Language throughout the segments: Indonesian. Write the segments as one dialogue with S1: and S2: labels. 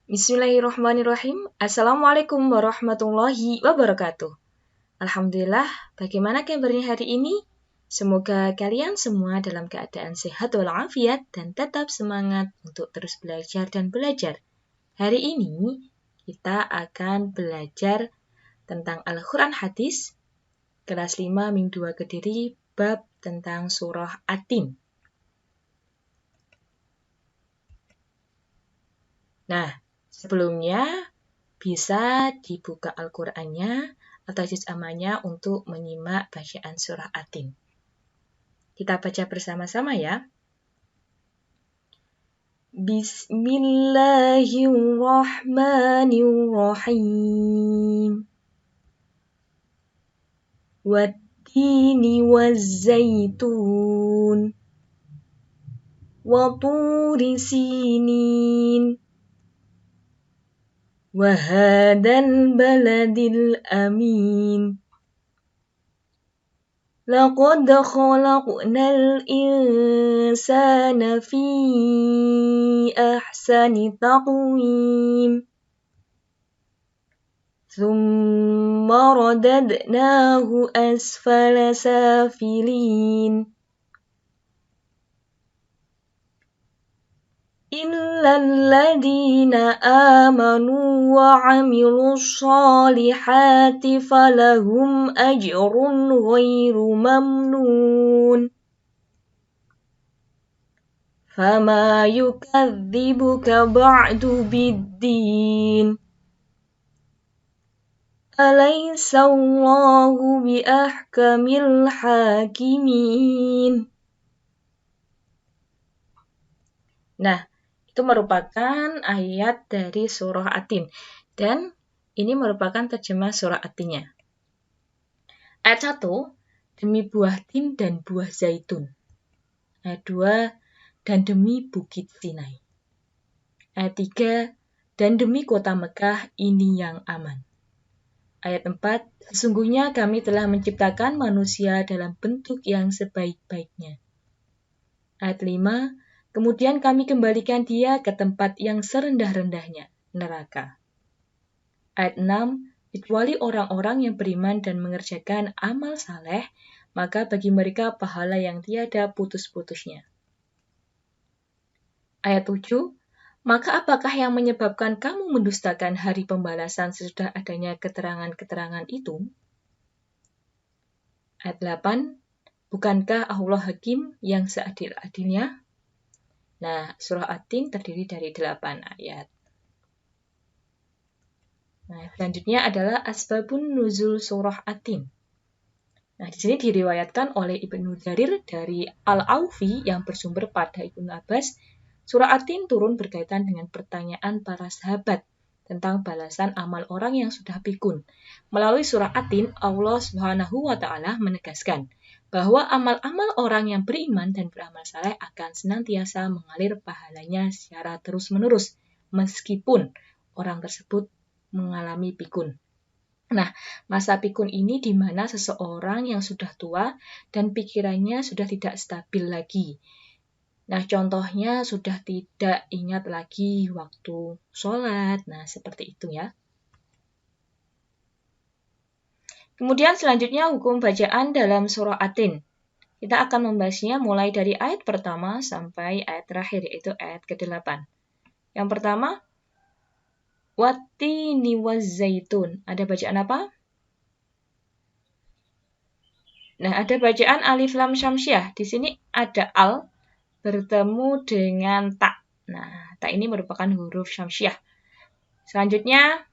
S1: Bismillahirrahmanirrahim. Assalamualaikum warahmatullahi wabarakatuh. Alhamdulillah, bagaimana kabarnya hari ini? Semoga kalian semua dalam keadaan sehat walafiat dan tetap semangat untuk terus belajar dan belajar. Hari ini kita akan belajar tentang Al-Quran Hadis, kelas 5 Ming 2 Kediri, bab tentang surah At-Tin. Nah, sebelumnya bisa dibuka Al-Qur'annya atau juz ammanya untuk menyimak bacaan surah At-Tin. Kita baca bersama-sama ya. Bismillahirrahmanirrahim. Wat-tini waz-zaitun. Wa turi sinin. وَهَذَا الْبَلَدِ الْأَمِينِ لَقَدْ خَلَقْنَا الْإِنسَانَ فِي أَحْسَنِ تَقْوِيمٍ ثُمَّ رَدَدْنَاهُ أَسْفَلَ سَافِلِينَ إِلَّا الَّذِينَ آمَنُوا وَعَمِلُوا الصَّالِحَاتِ فَلَهُمْ أَجْرٌ غَيْرُ مَمْنُونٍ فَمَا يُكَذِّبُكَ بَعْدُ بِالدِّينِ أَلَيْسَ اللَّهُ بِأَحْكَمِ الْحَاكِمِينَ. Nah, itu merupakan ayat dari surah At-Tin. Dan ini merupakan terjemah surah At-Tinnya. Ayat 1, demi buah tin dan buah zaitun. Ayat 2, dan demi bukit Sinai. Ayat 3, dan demi kota Mekah ini yang aman. Ayat 4, sesungguhnya kami telah menciptakan manusia dalam bentuk yang sebaik-baiknya. Ayat 5, kemudian kami kembalikan dia ke tempat yang serendah-rendahnya, neraka. Ayat 6, kecuali orang-orang yang beriman dan mengerjakan amal saleh, maka bagi mereka pahala yang tiada putus-putusnya. Ayat 7, maka apakah yang menyebabkan kamu mendustakan hari pembalasan sesudah adanya keterangan-keterangan itu? Ayat 8, bukankah Allah Hakim yang seadil-adilnya? Nah, surah At-Tin terdiri dari 8 ayat. Nah, selanjutnya adalah asbabun nuzul surah At-Tin. Nah, di sini diriwayatkan oleh Ibnu Jarir dari Al-Aufi yang bersumber pada Ibnu Abbas, surah At-Tin turun berkaitan dengan pertanyaan para sahabat tentang balasan amal orang yang sudah pikun. Melalui surah At-Tin, Allah Subhanahu wa taala menegaskan bahwa amal-amal orang yang beriman dan beramal saleh akan senantiasa mengalir pahalanya secara terus-menerus meskipun orang tersebut mengalami pikun. Nah, masa pikun ini di mana seseorang yang sudah tua dan pikirannya sudah tidak stabil lagi. Nah, contohnya sudah tidak ingat lagi waktu sholat. Nah, seperti itu ya. Kemudian selanjutnya hukum bacaan dalam surah At-Tin. Kita akan membahasnya mulai dari ayat pertama sampai ayat terakhir, yaitu ayat ke-8. Yang pertama, Wat-tini waz-zaitun. Ada bacaan apa? Nah, ada bacaan alif lam syamsiah. Di sini ada al bertemu dengan ta. Nah, ta ini merupakan huruf syamsiah. Selanjutnya,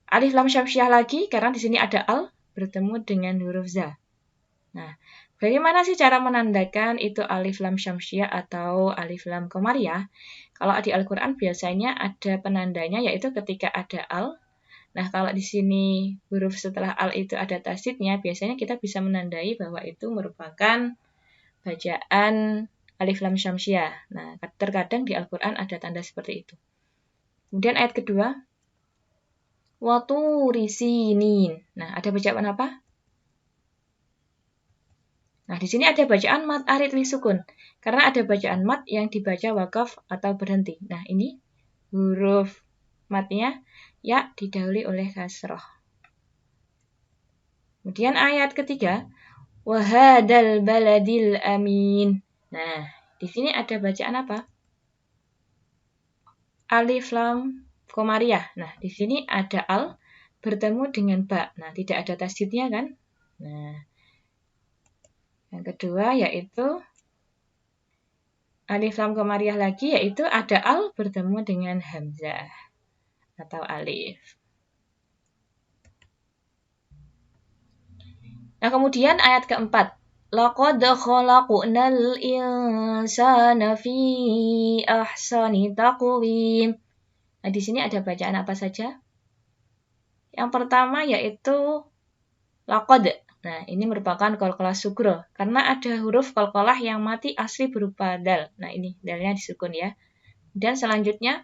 S1: alif lam syamsiah lagi, karena di sini ada al bertemu dengan huruf za. Nah, bagaimana sih cara menandakan itu alif lam syamsiah atau alif lam qamariyah? Kalau di Al-Quran biasanya ada penandanya, yaitu ketika ada al. Nah, kalau di sini huruf setelah al itu ada tasydidnya, biasanya kita bisa menandai bahwa itu merupakan bacaan alif lam syamsiah. Nah, terkadang di Al-Quran ada tanda seperti itu. Kemudian ayat kedua, wa turi sinin. Nah, ada bacaan apa? Nah, di sini ada bacaan mat arid li sukun. Karena ada bacaan mat yang dibaca wakaf atau berhenti. Nah, ini huruf matnya ya didahului oleh kasroh. Kemudian ayat ketiga, wahadal baladil amin. Nah, di sini ada bacaan apa? Alif lam komariah. Nah, di sini ada al bertemu dengan ba. Nah, tidak ada tasdidnya kan? Nah, yang kedua yaitu alif lam komariah lagi, yaitu ada al bertemu dengan hamzah atau alif. Nah, kemudian ayat keempat. Laqad khalaqnal insana fi ahsani taqwim. Nah, di sini ada bacaan apa saja? Yang pertama yaitu laqad. Nah, ini merupakan qalqalah sugro karena ada huruf qalqalah yang mati asli berupa dal. Nah, ini dalnya disukun ya. Dan selanjutnya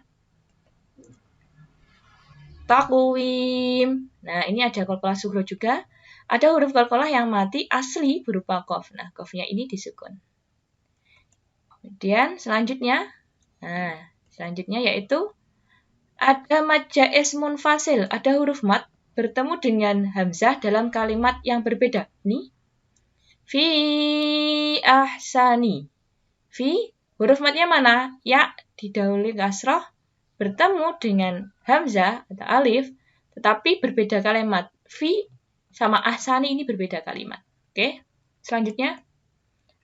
S1: taqwim. Nah, ini ada qalqalah sugro juga. Ada huruf qalqalah yang mati asli berupa qaf. Nah, qafnya ini disukun. Kemudian selanjutnya yaitu ada mad jaiz munfasil, ada huruf mat bertemu dengan hamzah dalam kalimat yang berbeda. Ini fi ahsani. Fi huruf matnya mana? Ya didahului kasroh bertemu dengan hamzah atau alif, tetapi berbeda kalimat. Fi sama ahsani ini berbeda kalimat. Oke. Selanjutnya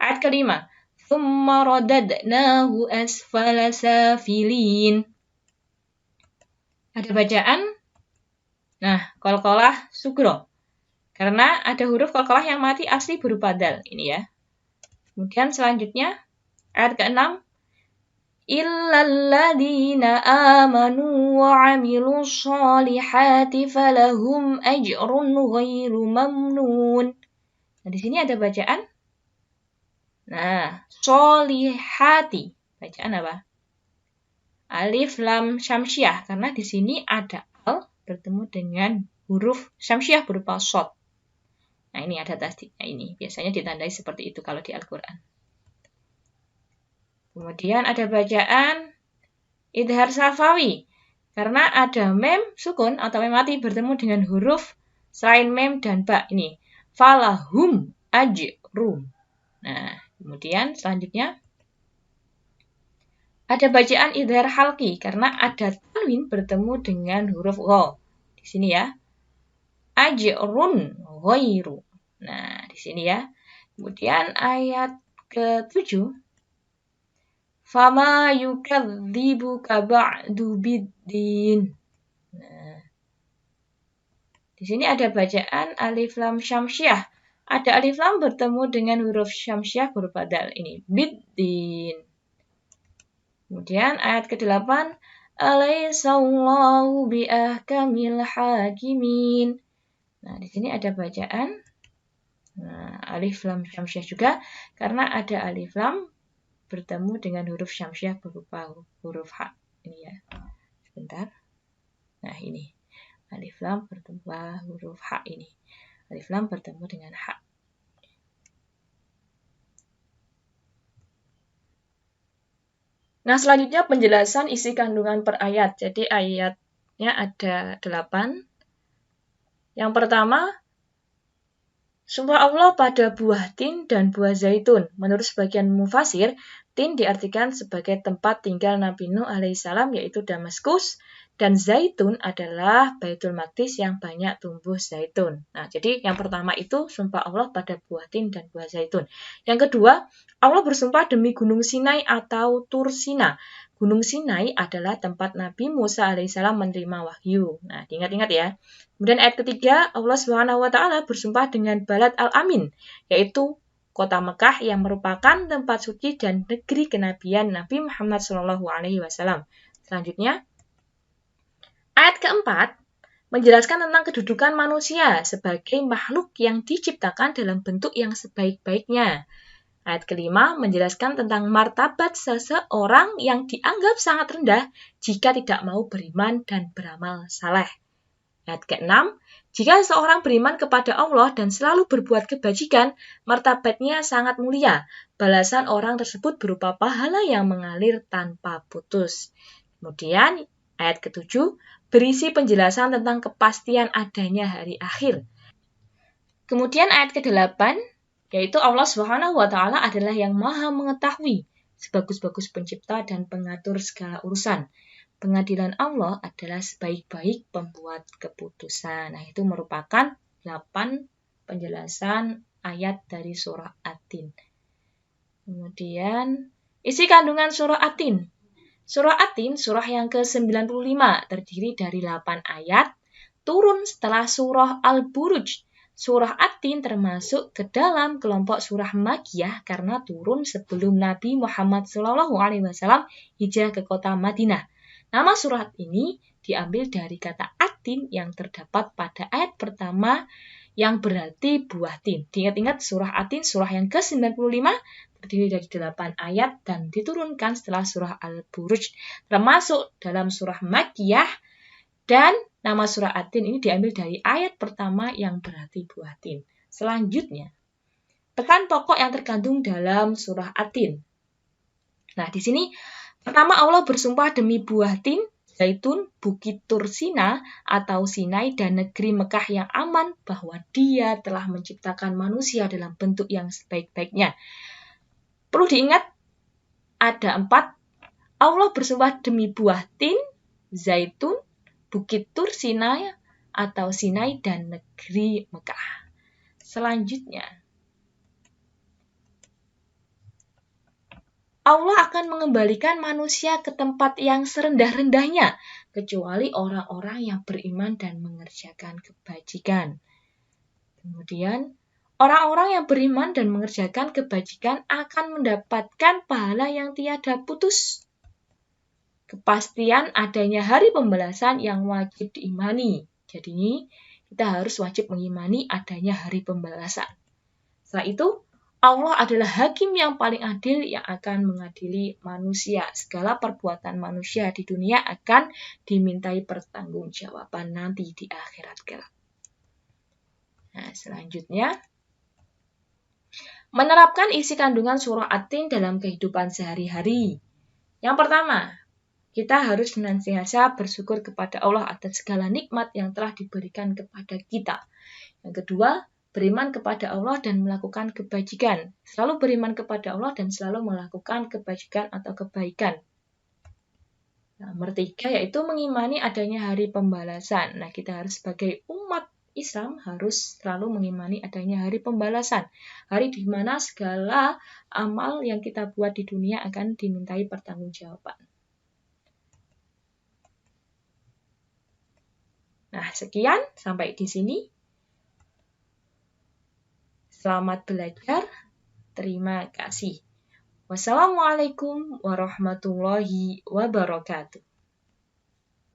S1: ayat kelima. Tsumma radadnahu asfala safilin. Ada bacaan. Nah, qalqalah sugro. Karena ada huruf qalqalah yang mati asli berupa dal. Ini ya. Kemudian selanjutnya ayat ke-6. Illalladzina amanu wa 'amilus sholihati falahum ajrun ghairu mamnun. Nah, di sini ada bacaan. Nah, sholihati. Bacaan apa? Alif lam syamsiah karena di sini ada al bertemu dengan huruf syamsiah berupa shad. Nah, ini ada tasdidnya ini. Biasanya ditandai seperti itu kalau di Al-Qur'an. Kemudian ada bacaan idhar safawi. Karena ada mem sukun atau mem mati bertemu dengan huruf selain mem dan ba. Ini falahum ajrum. Nah, kemudian selanjutnya ada bacaan idhar halqi karena ada tanwin bertemu dengan huruf gha. Di sini ya. Ajrun ghairu. Nah, di sini ya. Kemudian ayat ke-7. Fama yukadzibuka ba'du biddin. Nah, di sini ada bacaan alif lam syamsiah. Ada alif lam bertemu dengan huruf syamsiah berupa dal. Ini biddin. Kemudian ayat ke-8. Alaysallahu biahkamil hakimin. Nah, di sini ada bacaan alif lam syamsiah juga karena ada alif lam bertemu dengan huruf syamsiah berupa huruf ha. Ini ya. Sebentar. Nah, ini. Alif lam bertemu huruf ha ini. Alif lam bertemu dengan ha. Nah, selanjutnya penjelasan isi kandungan per ayat. Jadi ayatnya ada 8. Yang pertama, sumpah Allah pada buah tin dan buah zaitun. Menurut sebagian mufasir, tin diartikan sebagai tempat tinggal Nabi Nuh alaihissalam yaitu Damaskus, dan zaitun adalah Baitul Maqdis yang banyak tumbuh zaitun. Nah, jadi yang pertama itu sumpah Allah pada buah tin dan buah zaitun. Yang kedua, Allah bersumpah demi Gunung Sinai atau Tur Sina. Gunung Sinai adalah tempat Nabi Musa alaihissalam menerima wahyu. Nah, diingat-ingat ya. Kemudian ayat ketiga, Allah Subhanahu wa taala bersumpah dengan Balad Al-Amin, yaitu kota Mekah yang merupakan tempat suci dan negeri kenabian Nabi Muhammad SAW. Selanjutnya, ayat keempat menjelaskan tentang kedudukan manusia sebagai makhluk yang diciptakan dalam bentuk yang sebaik-baiknya. Ayat kelima menjelaskan tentang martabat seseorang yang dianggap sangat rendah jika tidak mau beriman dan beramal saleh. Ayat ke-6, Jika seorang beriman kepada Allah dan selalu berbuat kebajikan, martabatnya sangat mulia. Balasan orang tersebut berupa pahala yang mengalir tanpa putus. Kemudian, ayat ke-7 berisi penjelasan tentang kepastian adanya hari akhir. Kemudian ayat ke-8, yaitu Allah Subhanahu wa Ta'ala adalah yang Maha Mengetahui, sebagus-bagus pencipta dan pengatur segala urusan. Pengadilan Allah adalah sebaik-baik pembuat keputusan. Nah, itu merupakan 8 penjelasan ayat dari surah At-Tin. Kemudian, isi kandungan surah At-Tin. Surah At-Tin, surah yang ke-95, terdiri dari 8 ayat, turun setelah surah Al-Buruj. Surah At-Tin termasuk ke dalam kelompok surah Makkiyah karena turun sebelum Nabi Muhammad SAW hijrah ke kota Madinah. Nama surat ini diambil dari kata At-Tin yang terdapat pada ayat pertama yang berarti buah tin. Diingat-ingat surah At-Tin, surah yang ke-95, terdiri dari 8 ayat dan diturunkan setelah surah Al-Buruj. Termasuk dalam surah Makkiyah dan nama surah At-Tin ini diambil dari ayat pertama yang berarti buah tin. Selanjutnya, pesan pokok yang terkandung dalam surah At-Tin. Nah, di sini pertama Allah bersumpah demi buah tin, zaitun, bukit Tursina atau Sinai dan negeri Mekah yang aman bahwa Dia telah menciptakan manusia dalam bentuk yang sebaik-baiknya. Perlu diingat ada 4. Allah bersumpah demi buah tin, zaitun, bukit Tursina atau Sinai dan negeri Mekah. Selanjutnya, Allah akan mengembalikan manusia ke tempat yang serendah-rendahnya, kecuali orang-orang yang beriman dan mengerjakan kebajikan. Kemudian, orang-orang yang beriman dan mengerjakan kebajikan akan mendapatkan pahala yang tiada putus. Kepastian adanya hari pembalasan yang wajib diimani. Jadi, kita harus wajib mengimani adanya hari pembalasan. Setelah itu, Allah adalah hakim yang paling adil yang akan mengadili manusia. Segala perbuatan manusia di dunia akan dimintai pertanggungjawaban nanti di akhirat kelak. Nah, selanjutnya, menerapkan isi kandungan surah At-Tin dalam kehidupan sehari-hari. Yang pertama, kita harus senantiasa bersyukur kepada Allah atas segala nikmat yang telah diberikan kepada kita. Yang kedua, beriman kepada Allah dan melakukan kebajikan. Selalu beriman kepada Allah dan selalu melakukan kebajikan atau kebaikan. Nomor 3, yaitu mengimani adanya hari pembalasan. Nah, kita harus sebagai umat Islam harus selalu mengimani adanya hari pembalasan. Hari di mana segala amal yang kita buat di dunia akan dimintai pertanggungjawaban. Nah, sekian. Sampai di sini. Selamat belajar. Terima kasih. Wassalamualaikum warahmatullahi wabarakatuh.